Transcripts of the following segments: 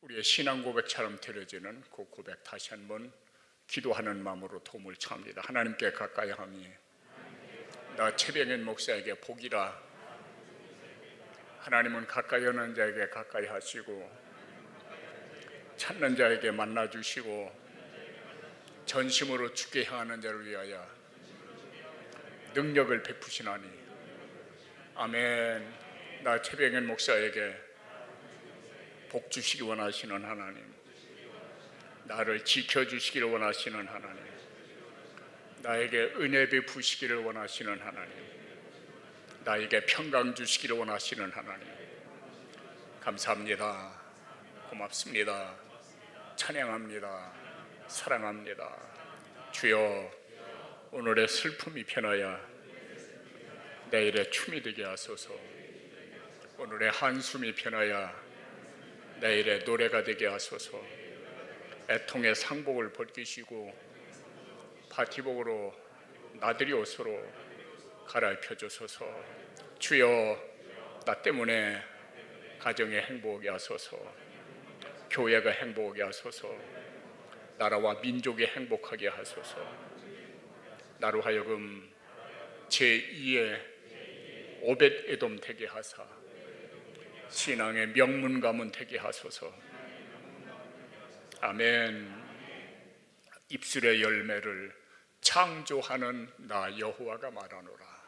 우리의 신앙 고백처럼 드려지는 그 고백 다시 한번 기도하는 마음으로 도움을 청합니다. 하나님께 가까이 함이 나 최병현 목사에게 복이라. 하나님은 가까이 오는 자에게 가까이 하시고 찾는 자에게 만나 주시고 전심으로 주께 향하는 자를 위하여 능력을 베푸시나니. 아멘. 나 최병현 목사에게 복 주시기 원하시는 하나님, 나를 지켜주시기를 원하시는 하나님, 나에게 은혜 베푸시기를 원하시는 하나님, 나에게 평강 주시기를 원하시는 하나님, 감사합니다. 고맙습니다. 찬양합니다. 사랑합니다. 주여, 오늘의 슬픔이 편하여 내일의 춤이 되게 하소서. 오늘의 한숨이 편하여 내일의 노래가 되게 하소서. 애통의 상복을 벗기시고 파티복으로 나들이 옷으로 갈아입혀 주소서. 주여, 나 때문에 가정이 행복하게 하소서. 교회가 행복하게 하소서. 나라와 민족이 행복하게 하소서. 나로 하여금 제2의 오벳 에돔 되게 하사 신앙의 명문 가문 되게 하소서. 아멘. 입술의 열매를 창조하는 나 여호와가 말하노라.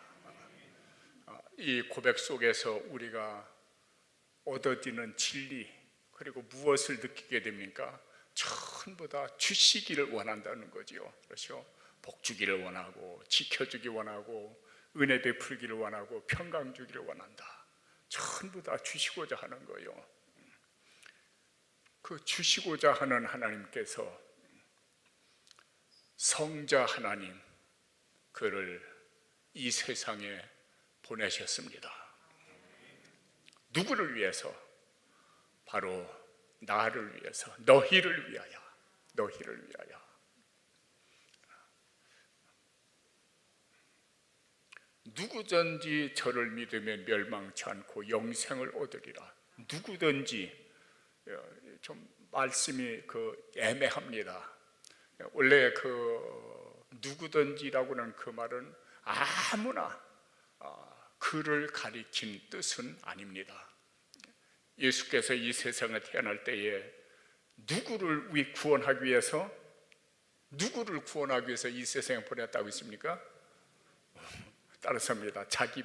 이 고백 속에서 우리가 얻어지는 진리, 그리고 무엇을 느끼게 됩니까? 전부 다 주시기를 원한다는 거지요. 그렇죠? 복 주기를 원하고, 지켜주기 원하고, 은혜 베풀기를 원하고, 평강 주기를 원한다. 전부 다 주시고자 하는 거예요. 그 주시고자 하는 하나님께서 성자 하나님, 그를 이 세상에 보내셨습니다. 누구를 위해서? 바로 나를 위해서, 너희를 위하여, 너희를 위하여. 누구든지 저를 믿으면 멸망치 않고 영생을 얻으리라. 누구든지, 좀 말씀이 애매합니다. 원래 누구든지라고는 그 말은 아무나 그를 가리킨 뜻은 아닙니다. 예수께서 이 세상에 태어날 때에 누구를 구원하기 위해서 이 세상에 보냈다고 했습니까? 따라서입니다. 자기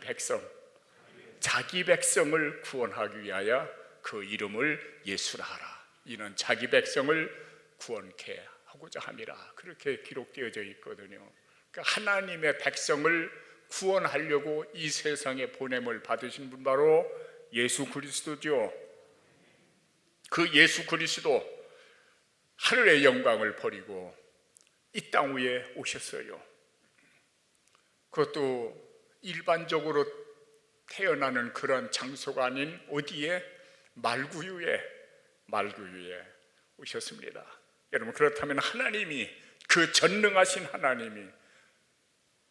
백성을 구원하기 위하여 그 이름을 예수라 하라. 이는 자기 백성을 구원케 하고자 함이라. 그렇게 기록되어져 있거든요. 그러니까 하나님의 백성을 구원하려고 이 세상에 보냄을 받으신 분 바로 예수 그리스도죠. 그 예수 그리스도 하늘의 영광을 버리고 이 땅 위에 오셨어요. 그것도 일반적으로 태어나는 그런 장소가 아닌 어디에? 말구유에 오셨습니다. 여러분, 그렇다면 하나님이, 그 전능하신 하나님이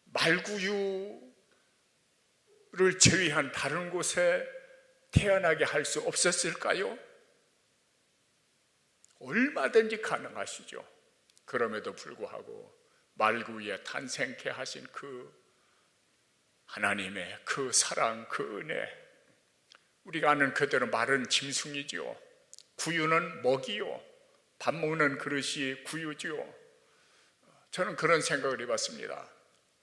말구유를 제외한 다른 곳에 태어나게 할 수 없었을까요? 얼마든지 가능하시죠. 그럼에도 불구하고 말구유에 탄생케 하신 그 하나님의 그 사랑, 그 은혜, 우리가 아는 그대로 마른 짐승이지요. 구유는 먹이요, 밥 먹는 그릇이 구유지요. 저는 그런 생각을 해봤습니다.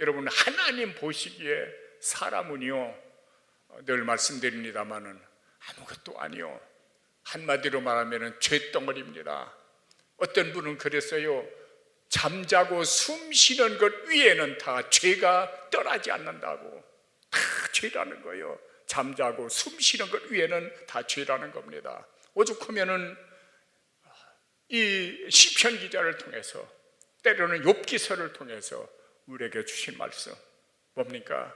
여러분, 하나님 보시기에 사람은요, 늘 말씀드립니다마는 아무것도 아니요, 한마디로 말하면 죄덩어리입니다. 어떤 분은 그랬어요. 잠자고 숨 쉬는 것 위에는 다 죄가 떠나지 않는다고. 다 죄라는 거예요. 잠자고 숨 쉬는 것 위에는 다 죄라는 겁니다. 오죽하면은 이 시편 기자를 통해서, 때로는 욥기서를 통해서 우리에게 주신 말씀 뭡니까?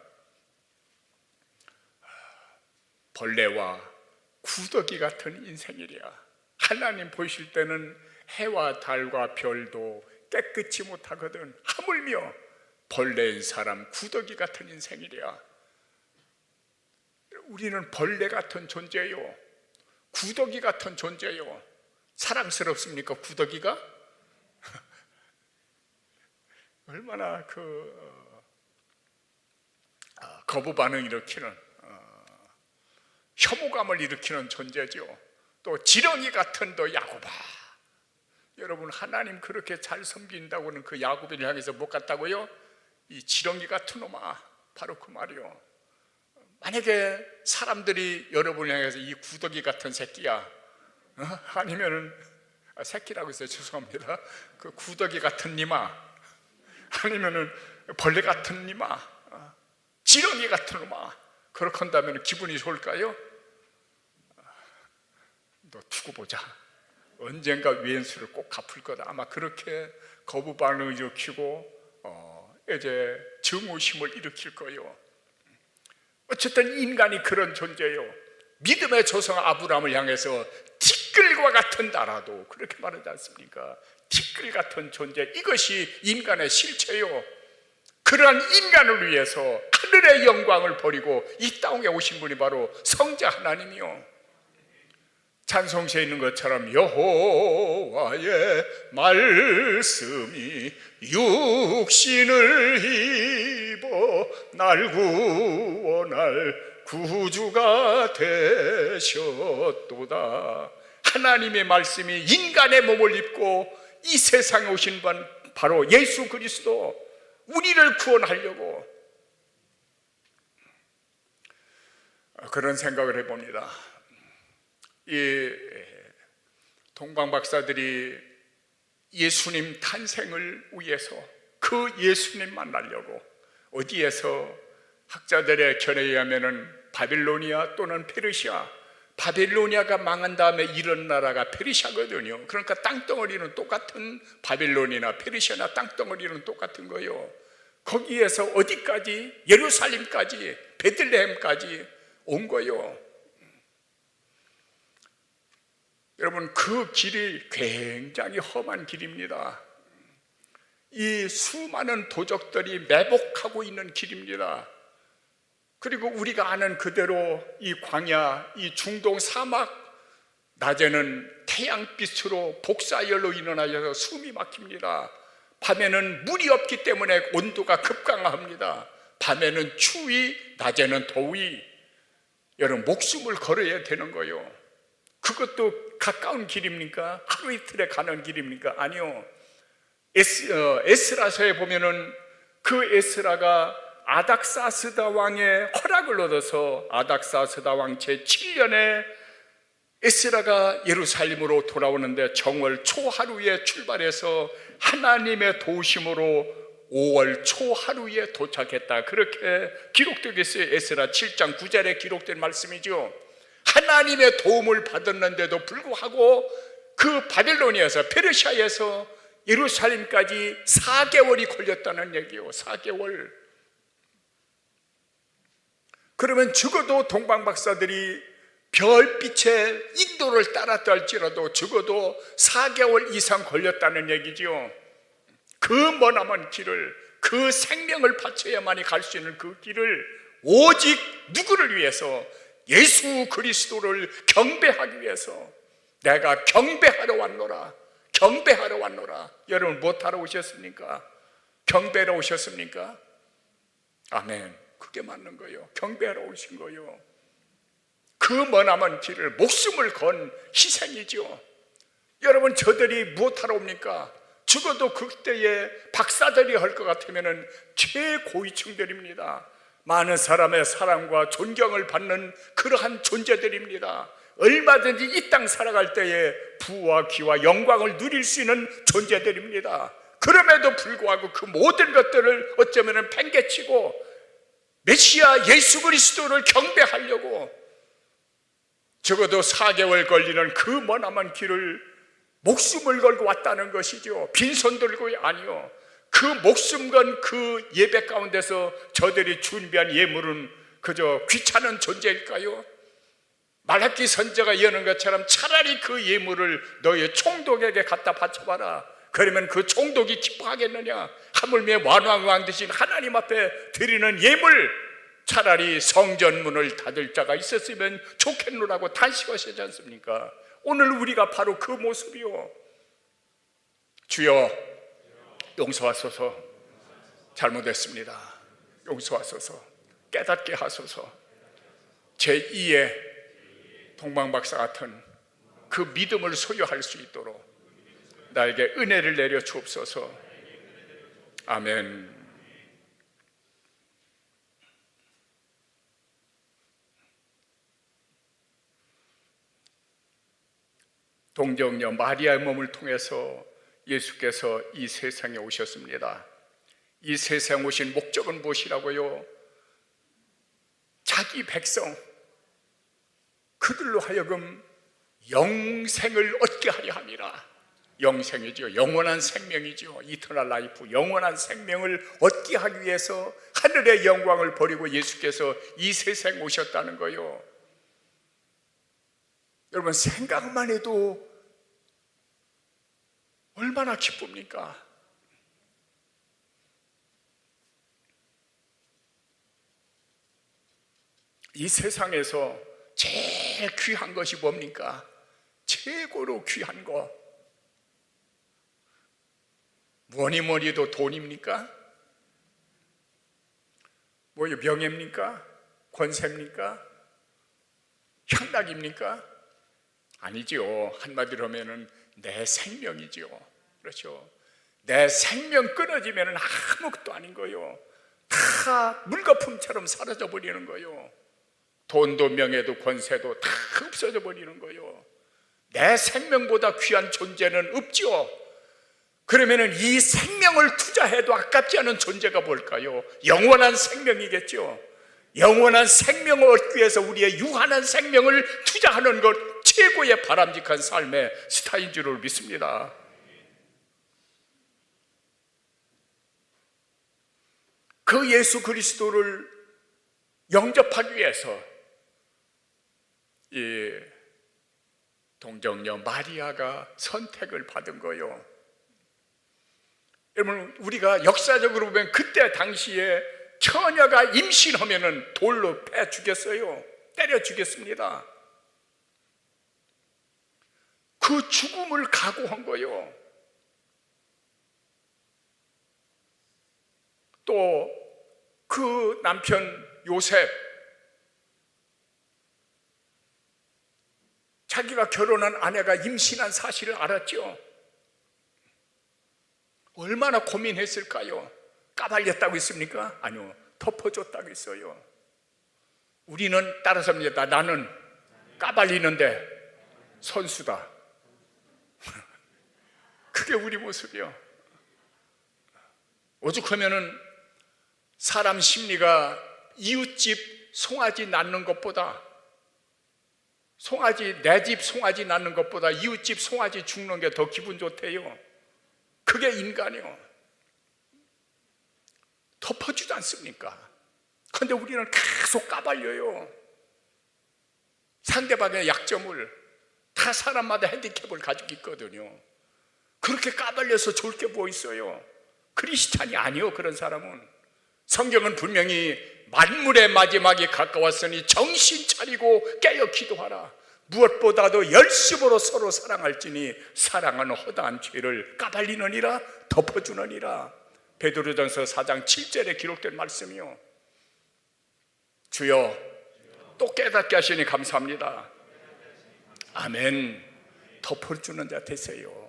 벌레와 구더기 같은 인생이랴. 하나님 보실 때는 해와 달과 별도 깨끗이 못하거든. 하물며 벌레인 사람, 구더기 같은 인생이랴. 우리는 벌레 같은 존재요, 구더기 같은 존재요. 사랑스럽습니까? 구더기가? 얼마나 거부 반응 일으키는 혐오감을 일으키는 존재죠. 또 지렁이 같은 또 야곱아. 여러분, 하나님 그렇게 잘 섬긴다고는 그 야곱을 향해서 못 갔다고요? 이 지렁이 같은 놈아, 바로 그 말이요. 만약에 사람들이 여러분을 향해서 이 구더기 같은 새끼야, 아니면은 새끼라고 했어요. 죄송합니다. 그 구더기 같은 니마, 아니면은 벌레 같은 니마, 지렁이 같은 놈아, 그렇게 한다면 기분이 좋을까요? 너 두고 보자. 언젠가 왼수를 꼭 갚을 거다. 아마 그렇게 거부 반응을 일으키고 이제 증오심을 일으킬 거예요. 어쨌든 인간이 그런 존재예요. 믿음의 조상 아브라함을 향해서 티끌과 같은 나라도 그렇게 말하지 않습니까? 티끌 같은 존재, 이것이 인간의 실체요. 그러한 인간을 위해서 하늘의 영광을 버리고 이 땅에 오신 분이 바로 성자 하나님이요. 찬송시에 있는 것처럼 여호와의 말씀이 육신을 입어 날 구원할 구주가 되셨도다. 하나님의 말씀이 인간의 몸을 입고 이 세상에 오신 분 바로 예수 그리스도, 우리를 구원하려고 그런 생각을 해봅니다. 이 동방 박사들이 예수님 탄생을 위해서 그 예수님 만나려고 어디에서 학자들의 견해에 의하면은 바빌로니아 또는 페르시아, 바빌로니아가 망한 다음에 이런 나라가 페르시아거든요. 그러니까 땅덩어리는 똑같은 바빌론이나 페르시아나 땅덩어리는 똑같은 거예요. 거기에서 어디까지? 예루살렘까지, 베들레헴까지 온 거예요. 여러분, 그 길이 굉장히 험한 길입니다. 이 수많은 도적들이 매복하고 있는 길입니다. 그리고 우리가 아는 그대로 이 광야, 이 중동 사막, 낮에는 태양빛으로 복사열로 인하여서 숨이 막힙니다. 밤에는 물이 없기 때문에 온도가 급강합니다. 밤에는 추위, 낮에는 더위. 여러분, 목숨을 걸어야 되는 거예요. 그것도 가까운 길입니까? 하루 이틀에 가는 길입니까? 아니요. 에스라서에 보면은 그 에스라가 아닥사스다 왕의 허락을 얻어서 아닥사스다 왕 제7년에 에스라가 예루살렘으로 돌아오는데 정월 초하루에 출발해서 하나님의 도우심으로 5월 초하루에 도착했다. 그렇게 기록되어 있어요. 에스라 7장 9절에 기록된 말씀이죠. 하나님의 도움을 받았는데도 불구하고 그 바빌로니아에서, 페르시아에서 예루살렘까지 4개월이 걸렸다는 얘기예요. 4개월. 그러면 적어도 동방박사들이 별빛의 인도를 따랐다 할지라도 적어도 4개월 이상 걸렸다는 얘기죠. 그 머나먼 길을, 그 생명을 바쳐야만이 갈 수 있는 그 길을 오직 누구를 위해서? 예수 그리스도를 경배하기 위해서. 내가 경배하러 왔노라, 경배하러 왔노라. 여러분, 무엇하러 오셨습니까? 경배하러 오셨습니까? 아멘. 그게 맞는 거예요. 경배하러 오신 거예요. 그 머나먼 길을 목숨을 건 희생이죠. 여러분, 저들이 무엇하러 옵니까? 죽어도 그때의 박사들이 할 것 같으면 최고위층들입니다. 많은 사람의 사랑과 존경을 받는 그러한 존재들입니다. 얼마든지 이 땅 살아갈 때에 부와 기와 영광을 누릴 수 있는 존재들입니다. 그럼에도 불구하고 그 모든 것들을 어쩌면 팽개치고 메시아 예수 그리스도를 경배하려고 적어도 4개월 걸리는 그 머나먼 길을 목숨을 걸고 왔다는 것이죠. 빈손 들고 아니요. 그 목숨 건 그 예배 가운데서 저들이 준비한 예물은 그저 귀찮은 존재일까요? 말라기 선지자가 여는 것처럼 차라리 그 예물을 너의 총독에게 갖다 바쳐봐라. 그러면 그 총독이 기뻐하겠느냐? 하물며 완왕왕 되신 하나님 앞에 드리는 예물, 차라리 성전문을 닫을 자가 있었으면 좋겠노라고 탄식하시지 않습니까? 오늘 우리가 바로 그 모습이요. 주여 용서하소서. 잘못했습니다. 용서하소서. 깨닫게 하소서. 제2의 동방박사 같은 그 믿음을 소유할 수 있도록 나에게 은혜를 내려 주옵소서. 아멘. 동정녀 마리아의 몸을 통해서 예수께서 이 세상에 오셨습니다. 이 세상에 오신 목적은 무엇이라고요? 자기 백성, 그들로 하여금 영생을 얻게 하려 함이라. 영생이죠. 영원한 생명이죠. 이터널 라이프, 영원한 생명을 얻게 하기 위해서 하늘의 영광을 버리고 예수께서 이 세상에 오셨다는 거예요. 여러분, 생각만 해도 얼마나 기쁩니까? 이 세상에서 제일 귀한 것이 뭡니까? 최고로 귀한 거 뭐니 뭐니 해도 돈입니까? 뭐요? 명예입니까? 권세입니까? 향락입니까? 아니죠. 한마디로 하면은 내 생명이죠. 그렇죠. 내 생명 끊어지면은 아무것도 아닌 거요. 다 물거품처럼 사라져 버리는 거요. 돈도 명예도 권세도 다 없어져 버리는 거요. 내 생명보다 귀한 존재는 없죠. 그러면은 이 생명을 투자해도 아깝지 않은 존재가 뭘까요? 영원한 생명이겠죠. 영원한 생명을 얻기 위해서 우리의 유한한 생명을 투자하는 것, 최고의 바람직한 삶의 스타일인 줄을 믿습니다. 그 예수 그리스도를 영접하기 위해서 이 동정녀 마리아가 선택을 받은 거요. 여러분, 우리가 역사적으로 보면 그때 당시에 처녀가 임신하면은 돌로 패 죽였어요. 때려 죽였습니다. 그 죽음을 각오한 거요. 또 그 남편 요셉, 자기가 결혼한 아내가 임신한 사실을 알았죠. 얼마나 고민했을까요? 까발렸다고 했습니까? 아니요, 덮어줬다고 했어요. 우리는 따라서입니다. 나는 까발리는데 선수다. 그게 우리 모습이요. 오죽하면은 사람 심리가 이웃집 송아지 낳는 것보다, 내 집 송아지 낳는 것보다 이웃집 송아지 죽는 게 더 기분 좋대요. 그게 인간이요. 덮어주지 않습니까? 그런데 우리는 계속 까발려요. 상대방의 약점을, 다 사람마다 핸디캡을 가지고 있거든요. 그렇게 까발려서 좋을 게 뭐 있어요? 크리스찬이 아니요. 그런 사람은. 성경은 분명히 만물의 마지막이 가까웠으니 정신 차리고 깨어 기도하라. 무엇보다도 열심으로 서로 사랑할지니 사랑은 허다한 죄를 까발리느니라, 덮어주느니라. 베드로전서 4장 7절에 기록된 말씀이요. 주여, 또 깨닫게 하시니 감사합니다. 아멘. 덮어주는 자 되세요.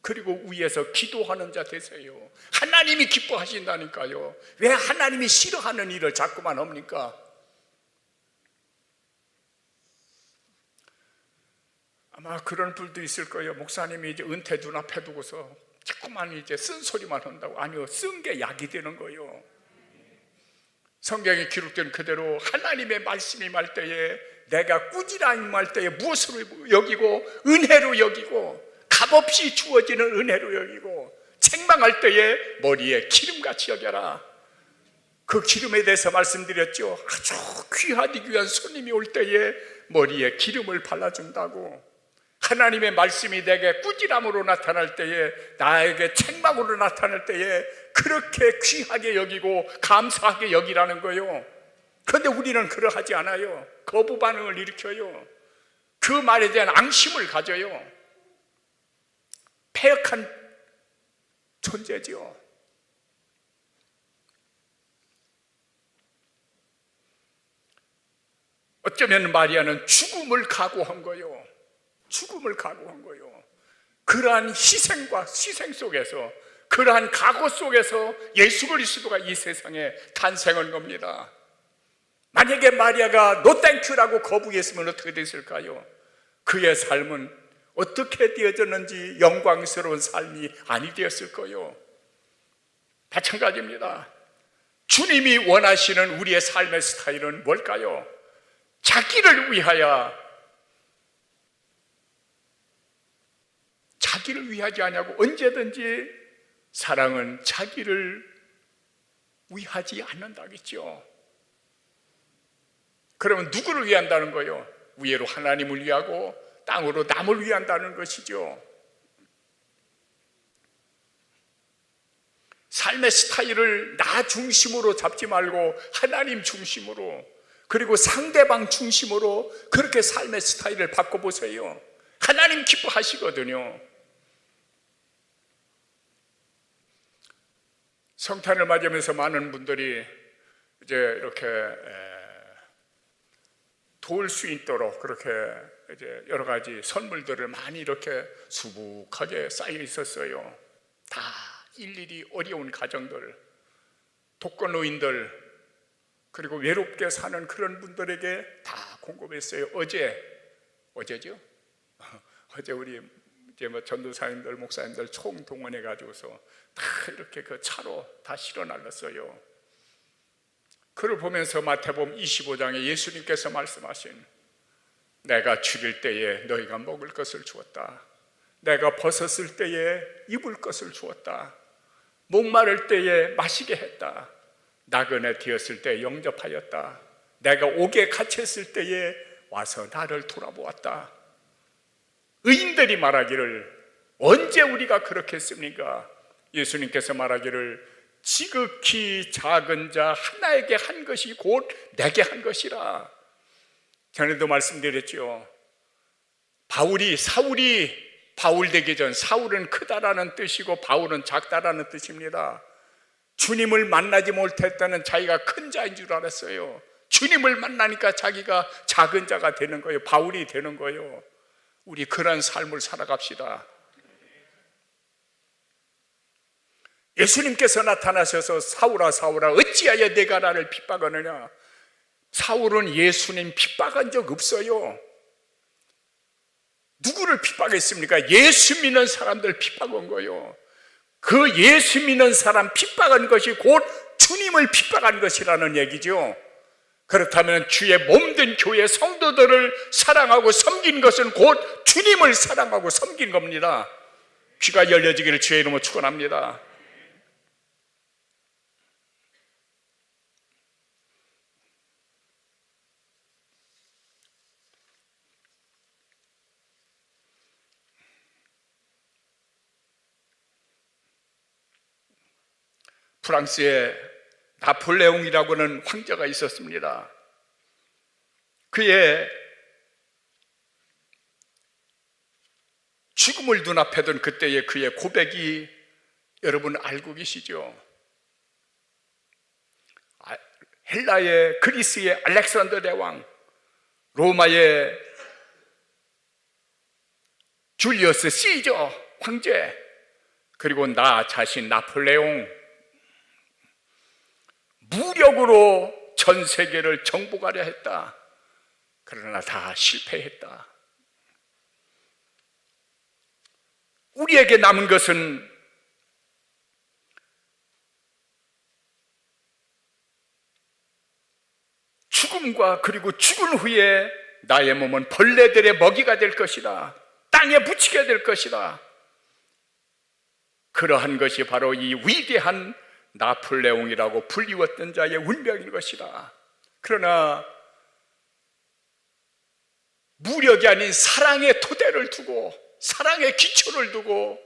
그리고 위에서 기도하는 자 되세요. 하나님이 기뻐하신다니까요. 왜 하나님이 싫어하는 일을 자꾸만 합니까? 아마 그런 분도 있을 거예요. 목사님이 이제 은퇴 눈앞에 두고서 자꾸만 이제 쓴소리만 한다고. 아니요, 쓴 게 약이 되는 거예요. 성경에 기록된 그대로 하나님의 말씀이 말 때에, 내가 꾸지람이 말 때에 무엇으로 여기고 은혜로 여기고, 값없이 주어지는 은혜로 여기고, 책망할 때에 머리에 기름같이 여겨라. 그 기름에 대해서 말씀드렸죠. 아주 귀하디 귀한 손님이 올 때에 머리에 기름을 발라준다고. 하나님의 말씀이 내게 꾸지람으로 나타날 때에, 나에게 책망으로 나타날 때에 그렇게 귀하게 여기고 감사하게 여기라는 거예요. 그런데 우리는 그러하지 않아요. 거부 반응을 일으켜요. 그 말에 대한 앙심을 가져요. 패역한 존재죠. 어쩌면 마리아는 죽음을 각오한 거요. 죽음을 각오한 거요. 그러한 희생 속에서, 그러한 각오 속에서 예수 그리스도가 이 세상에 탄생한 겁니다. 만약에 마리아가 노땡큐라고 거부했으면 어떻게 됐을까요? 그의 삶은 어떻게 되어졌는지 영광스러운 삶이 아니 되었을 거요. 마찬가지입니다. 주님이 원하시는 우리의 삶의 스타일은 뭘까요? 자기를 위하지 않냐고. 언제든지 사랑은 자기를 위하지 않는다겠죠. 그러면 누구를 위한다는 거예요? 위로 하나님을 위하고 땅으로 남을 위한다는 것이죠. 삶의 스타일을 나 중심으로 잡지 말고 하나님 중심으로, 그리고 상대방 중심으로 그렇게 삶의 스타일을 바꿔보세요. 하나님 기뻐하시거든요. 성탄을 맞으면서 많은 분들이 이제 이렇게 도울 수 있도록 그렇게 이제 여러 가지 선물들을 많이 이렇게 수북하게 쌓여 있었어요. 다 일일이 어려운 가정들, 독거노인들, 그리고 외롭게 사는 그런 분들에게 다 공급했어요. 어제죠? 어제 우리 이제 전도사님들, 목사님들 총 동원해 가지고서 다 이렇게 그 차로 다 실어 날랐어요. 그를 보면서 마태복음 25장에 예수님께서 말씀하신, 내가 줄일 때에 너희가 먹을 것을 주었다. 내가 벗었을 때에 입을 것을 주었다. 목마를 때에 마시게 했다. 나그네 되었을 때 영접하였다. 내가 옥에 갇혔을 때에 와서 나를 돌아보았다. 의인들이 말하기를, 언제 우리가 그렇게 했습니까? 예수님께서 말하기를, 지극히 작은 자 하나에게 한 것이 곧 내게 한 것이라. 전에도 말씀드렸죠. 사울이 바울 되기 전, 사울은 크다라는 뜻이고 바울은 작다라는 뜻입니다. 주님을 만나지 못했다는 자기가 큰 자인 줄 알았어요. 주님을 만나니까 자기가 작은 자가 되는 거예요. 바울이 되는 거예요. 우리 그런 삶을 살아갑시다. 예수님께서 나타나셔서 사울아 사울아 어찌하여 내가 나를 핍박하느냐. 사울은 예수님 핍박한 적 없어요. 누구를 핍박했습니까? 예수 믿는 사람들 핍박한 거예요. 그 예수 믿는 사람 핍박한 것이 곧 주님을 핍박한 것이라는 얘기죠. 그렇다면 주의 몸된 교회 성도들을 사랑하고 섬긴 것은 곧 주님을 사랑하고 섬긴 겁니다. 귀가 열려지기를 주의 이름으로 축원합니다. 프랑스에 나폴레옹이라고 하는 황제가 있었습니다. 그의 죽음을 눈앞에 둔 그때의 그의 고백이 여러분 알고 계시죠? 헬라의, 그리스의 알렉산더 대왕, 로마의 줄리어스 시저 황제, 그리고 나 자신 나폴레옹, 무력으로 전 세계를 정복하려 했다. 그러나 다 실패했다. 우리에게 남은 것은 죽음과, 그리고 죽은 후에 나의 몸은 벌레들의 먹이가 될 것이다. 땅에 붙이게 될 것이다. 그러한 것이 바로 이 위대한 나폴레옹이라고 불리웠던 자의 운명인 것이다. 그러나 무력이 아닌 사랑의 토대를 두고, 사랑의 기초를 두고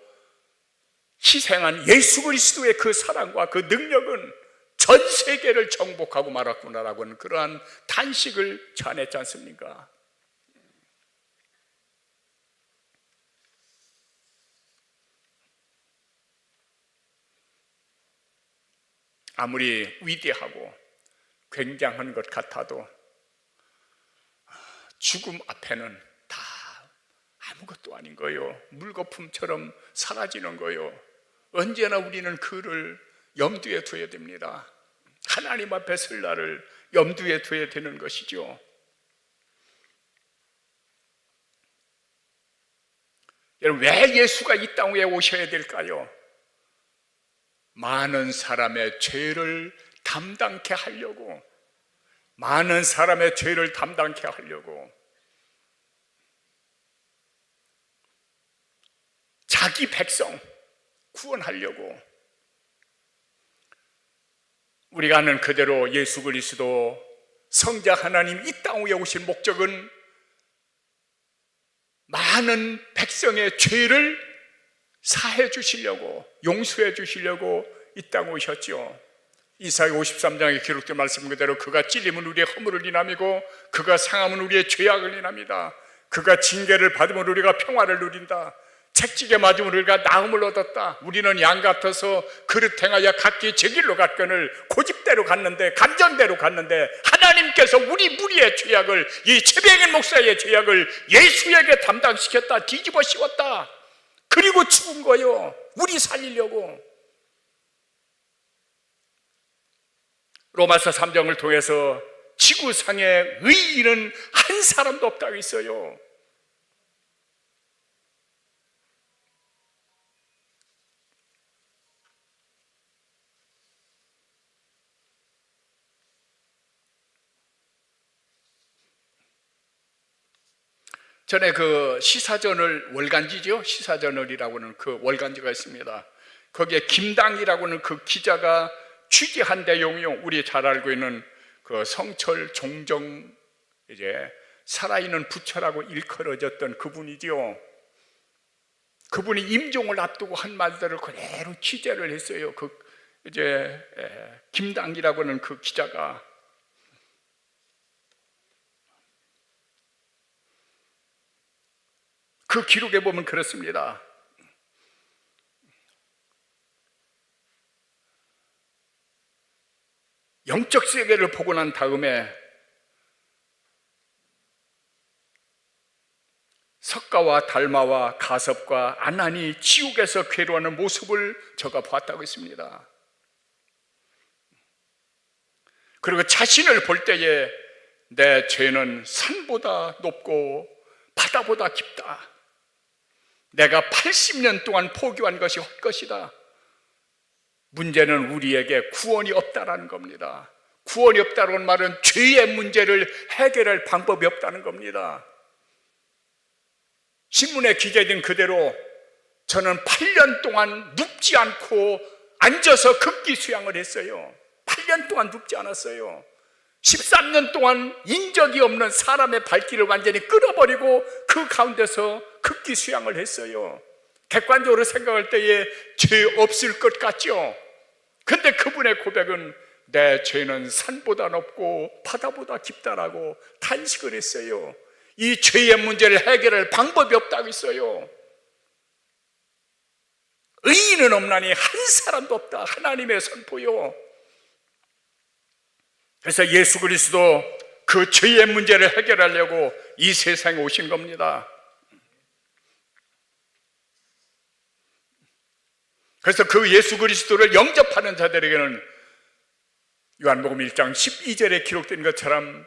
희생한 예수 그리스도의 그 사랑과 그 능력은 전 세계를 정복하고 말았구나라고 하는 그러한 탄식을 전했지 않습니까? 아무리 위대하고 굉장한 것 같아도 죽음 앞에는 다 아무것도 아닌 거예요. 물거품처럼 사라지는 거예요. 언제나 우리는 그를 염두에 둬야 됩니다. 하나님 앞에 설 날을 염두에 둬야 되는 것이죠. 여러분, 왜 예수가 이 땅에 오셔야 될까요? 많은 사람의 죄를 담당케 하려고, 많은 사람의 죄를 담당케 하려고, 자기 백성 구원하려고. 우리가 아는 그대로 예수 그리스도 성자 하나님 이 땅에 오신 목적은 많은 백성의 죄를 사해 주시려고, 용서해 주시려고 이 땅에 오셨죠. 이사야 53장에 기록된 말씀 그대로 그가 찔림은 우리의 허물을 인함이고 그가 상함은 우리의 죄악을 인합니다. 그가 징계를 받으면 우리가 평화를 누린다. 채찍에 맞으면 우리가 나음을 얻었다. 우리는 양 같아서 그릇 행하여 각기 제 길로 갔거늘 고집대로 갔는데, 감정대로 갔는데 하나님께서 우리 무리의 죄악을, 이 최병현 목사의 죄악을 예수에게 담당시켰다. 뒤집어 씌웠다. 그리고 죽은 거요, 우리 살리려고. 로마서 3장을 통해서 지구상에 의인은 한 사람도 없다고 있어요. 전에 그 시사저널 월간지죠, 시사저널이라고는 그 월간지가 있습니다. 거기에 김당이라고는 그 기자가 취재한 내용이요, 우리 잘 알고 있는 그 성철 종정, 이제 살아있는 부처라고 일컬어졌던 그분이지요. 그분이 임종을 앞두고 한 말들을 그대로 취재를 했어요. 그 이제 김당이라고는 그 기자가. 그 기록에 보면 그렇습니다. 영적 세계를 보고 난 다음에 석가와 달마와 가섭과 아난이 지옥에서 괴로워하는 모습을 저가 보았다고 했습니다. 그리고 자신을 볼 때에 내 죄는 산보다 높고 바다보다 깊다. 내가 80년 동안 포기한 것이 헛것이다. 문제는 우리에게 구원이 없다라는 겁니다. 구원이 없다는 말은 죄의 문제를 해결할 방법이 없다는 겁니다. 신문에 기재된 그대로 저는 8년 동안 눕지 않고 앉아서 극기 수양을 했어요. 8년 동안 눕지 않았어요. 13년 동안 인적이 없는 사람의 발길을 완전히 끌어버리고 그 가운데서 극기 수양을 했어요. 객관적으로 생각할 때에 죄 없을 것 같죠. 근데 그분의 고백은 내 죄는 산보다 높고 바다보다 깊다라고 탄식을 했어요. 이 죄의 문제를 해결할 방법이 없다고 했어요. 의인은 없나니 한 사람도 없다. 하나님의 선포요. 그래서 예수 그리스도 그 죄의 문제를 해결하려고 이 세상에 오신 겁니다. 그래서 그 예수 그리스도를 영접하는 자들에게는 요한복음 1장 12절에 기록된 것처럼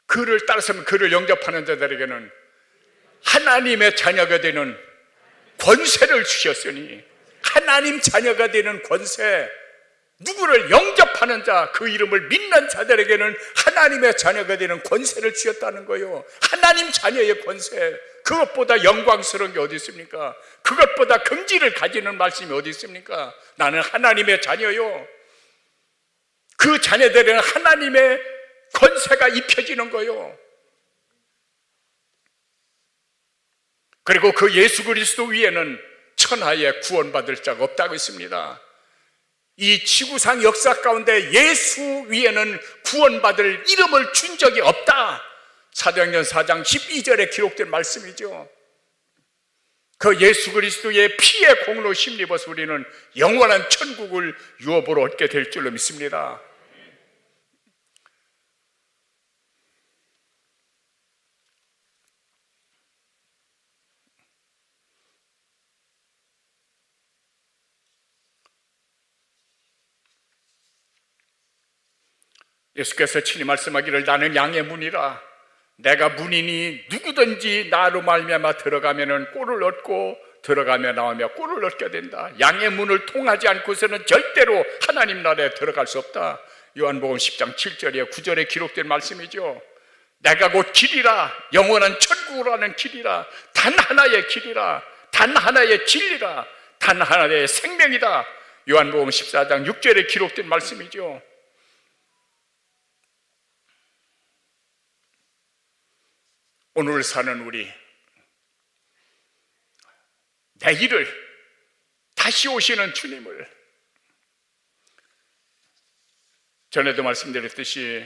그를 따라서면 그를 영접하는 자들에게는 하나님의 자녀가 되는 권세를 주셨으니, 하나님 자녀가 되는 권세, 누구를 영접하는 자, 그 이름을 믿는 자들에게는 하나님의 자녀가 되는 권세를 주셨다는 거예요. 하나님 자녀의 권세, 그것보다 영광스러운 게 어디 있습니까? 그것보다 긍지를 가지는 말씀이 어디 있습니까? 나는 하나님의 자녀요. 그 자녀들에게는 하나님의 권세가 입혀지는 거예요. 그리고 그 예수 그리스도 위에는 천하에 구원받을 자가 없다고 했습니다. 이 지구상 역사 가운데 예수 위에는 구원받을 이름을 준 적이 없다. 사도행전 4장 12절에 기록된 말씀이죠. 그 예수 그리스도의 피의 공로 힘입어서 우리는 영원한 천국을 유업으로 얻게 될 줄로 믿습니다. 예수께서 친히 말씀하기를 나는 양의 문이라. 내가 문이니 누구든지 나로 말미암아 들어가면은 꼴을 얻고 들어가며 나오며 꼴을 얻게 된다. 양의 문을 통하지 않고서는 절대로 하나님 나라에 들어갈 수 없다. 요한복음 10장 7절에 9절에 기록된 말씀이죠. 내가 곧 길이라, 영원한 천국으로 가는 길이라, 단 하나의 길이라, 단 하나의 진리라, 단 하나의 생명이다. 요한복음 14장 6절에 기록된 말씀이죠. 오늘 사는 우리, 내일을, 다시 오시는 주님을, 전에도 말씀드렸듯이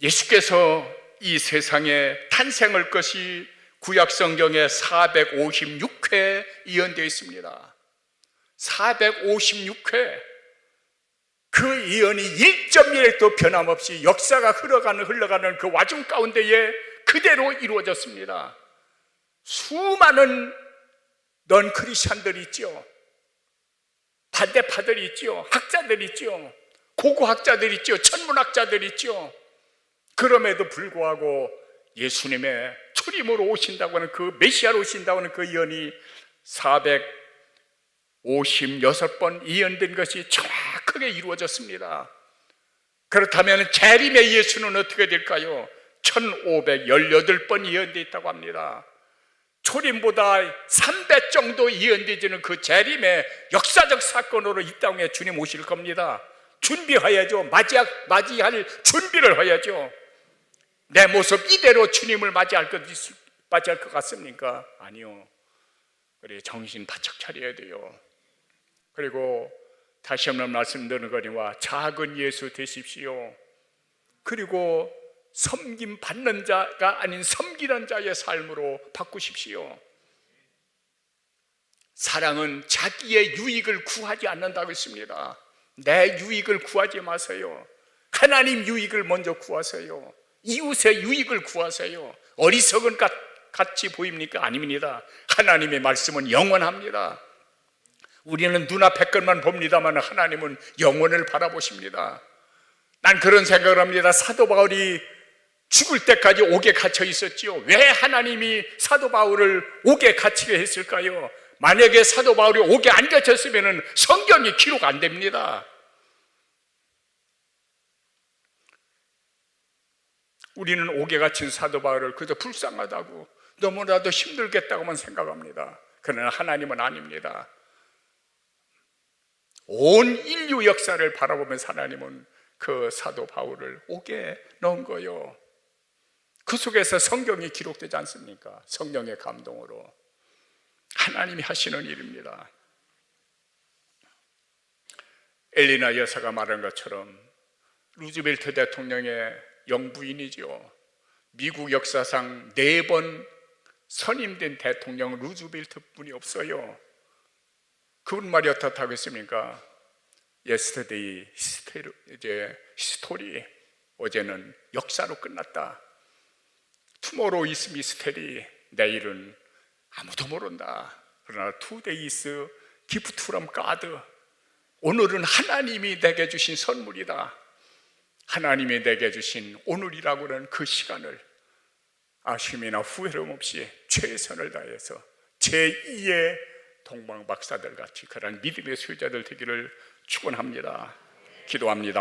예수께서 이 세상에 탄생할 것이 구약성경에 456회 예언되어 있습니다. 456회. 그 예언이 1.1도 변함없이 역사가 흘러가는 그 와중 가운데에 그대로 이루어졌습니다. 수많은 넌 크리스찬들이 있죠. 반대파들이 있죠. 학자들이 있죠. 고고학자들이 있죠. 천문학자들이 있죠. 그럼에도 불구하고 예수님의 초림으로 오신다고 하는 그 메시아로 오신다고 하는 그 예언이 456번 예언된 것이 정확하게 이루어졌습니다. 그렇다면 재림의 예수는 어떻게 될까요? 1518번 예언되어 있다고 합니다. 초림보다 3배 정도 예언되지는 그 재림의 역사적 사건으로 이 땅에 주님 오실 겁니다. 준비해야죠. 맞이할 준비를 해야죠. 내 모습 이대로 주님을 맞이할 것 같습니까? 아니요. 우리 정신 바짝 차려야 돼요. 그리고 다시 한번 말씀드리거니와 작은 예수 되십시오. 그리고 섬김 받는 자가 아닌 섬기는 자의 삶으로 바꾸십시오. 사랑은 자기의 유익을 구하지 않는다고 했습니다. 내 유익을 구하지 마세요. 하나님 유익을 먼저 구하세요. 이웃의 유익을 구하세요. 어리석은 같이 보입니까? 아닙니다. 하나님의 말씀은 영원합니다. 우리는 눈앞의 것만 봅니다만 하나님은 영원을 바라보십니다. 난 그런 생각을 합니다. 사도 바울이 죽을 때까지 옥에 갇혀 있었지요. 왜 하나님이 사도 바울을 옥에 갇히게 했을까요? 만약에 사도 바울이 옥에 안 갇혔으면 성경이 기록 안 됩니다. 우리는 옥에 갇힌 사도 바울을 그저 불쌍하다고 너무나도 힘들겠다고만 생각합니다. 그러나 하나님은 아닙니다. 온 인류 역사를 바라보면서 하나님은 그 사도 바울을 옥에 넣은 거예요. 그 속에서 성경이 기록되지 않습니까? 성령의 감동으로 하나님이 하시는 일입니다. 엘리나 여사가 말한 것처럼 루즈벨트 대통령의 영부인이죠. 미국 역사상 4번 선임된 대통령 루즈벨트 뿐이 없어요. 그분 말이 어떻다고 했습니까? Yesterday history, 어제는 역사로 끝났다. Tomorrow is mystery, 내일은 아무도 모른다. 그러나 today is gift from God, 오늘은 하나님이 내게 주신 선물이다. 하나님이 내게 주신 오늘이라고 하는 그 시간을 아쉬움이나 후회름 없이 최선을 다해서 제2의 동방박사들 같이 그런 믿음의 수요자들 되기를 축원합니다. 기도합니다.